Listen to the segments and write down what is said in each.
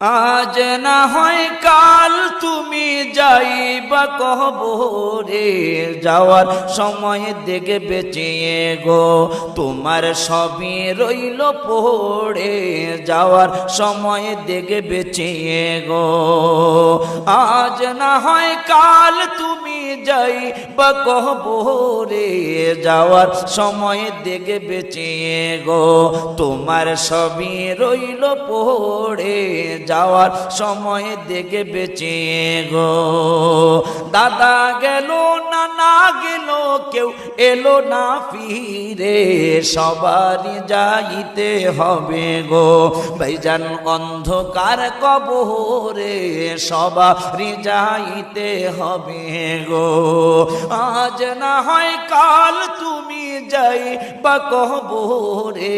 আজ না হয় কাল তুমি যাইবা কবরে, যাওয়ার সময় দেখে বেঁচিয়ে গো তোমার সবই রইল পড়ে, যাওয়ার সময় দেখে বেঁচিয়ে গো। আজ না হয় কাল তুমি যাইবা কবরে, যাওয়ার সময় দেখে বেঁচিয়ে গো তোমার সবই রইল পড়ে, যাওয়ার সময় দেখে বেঁচিয়ে গো। দাদা গেল নানা গেল কেউ এলো না ফিরে, সবারই যাইতে হবে গো ভাইজান অন্ধকার কবরে, সবারই যাইতে হবে গো। আজ না হয় কাল তুমি যাইবা কবরে,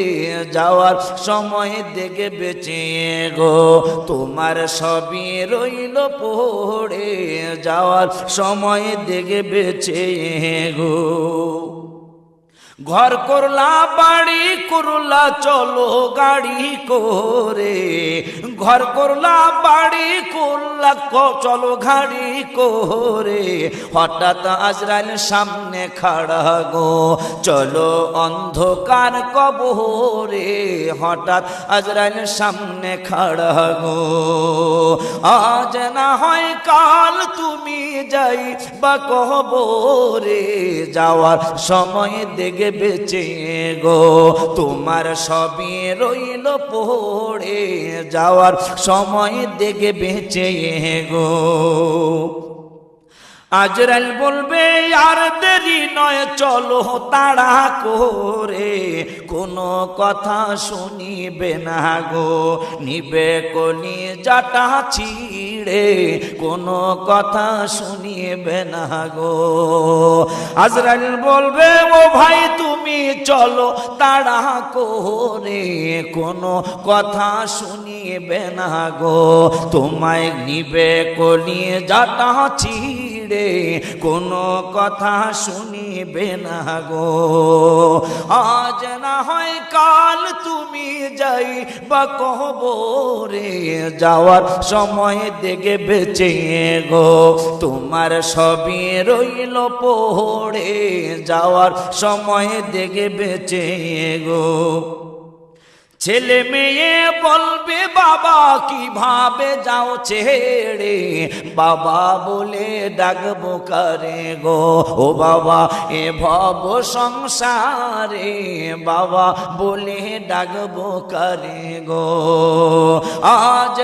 যাওয়ার সময় দেখে বেঁচিয়ে গো তোমার সবই রইল পড়ে, যাওয়ার সময় দেখে বেঁচিয়ে গো। ঘর করলা বাড়ি করলা চলো গাড়ি করে, ঘর করলা বাড়ি করলা চলো গাড়ি করে, হঠাৎ আজরাইল সামনে খাড়া গো চলো অন্ধকার কবরে, হঠাৎ আজরাইল সামনে খাড়া গো। আজ না হয় কাল তুমি যাইবা কবরে, যাওয়ার সময় দেখে বেঁচিয়ে গো তোমার সবই রইল পড়ে, যাওয়ার সময় দেখে বেঁচিয়ে গো। আজরাইল বলবে আর দেরি নয় চলো তাড়া করে, কোনো কথা শুনিবে না গো নিবে কলি জাটা ছিড়ে, কোনো কথা শুনিবে না গো। আজরাইল বলবে ও ভাই তুমি চলো তাড়া করে, কোনো কথা শুনিবে না গো তোমায় নিবে কলি জাটা ছিড়ে, কোনো কথা শুনিবে না গো। আজ না হয় কাল তুমি যাইবা কবরে, যাওয়ার সময় দেখে বেঁচিয়ে গো তোমার সবই রইল পড়ে, যাওয়ার সময় দেখে বেঁচিয়ে গো। ছেলে মেয়ে বলবে বাবা কিভাবে যাও ছেড়ে, বাবা বলে ডাকবো কারে গো ও বাবা এ ভব সংসারে, বাবা বলে ডাকবো কারে গো। আজ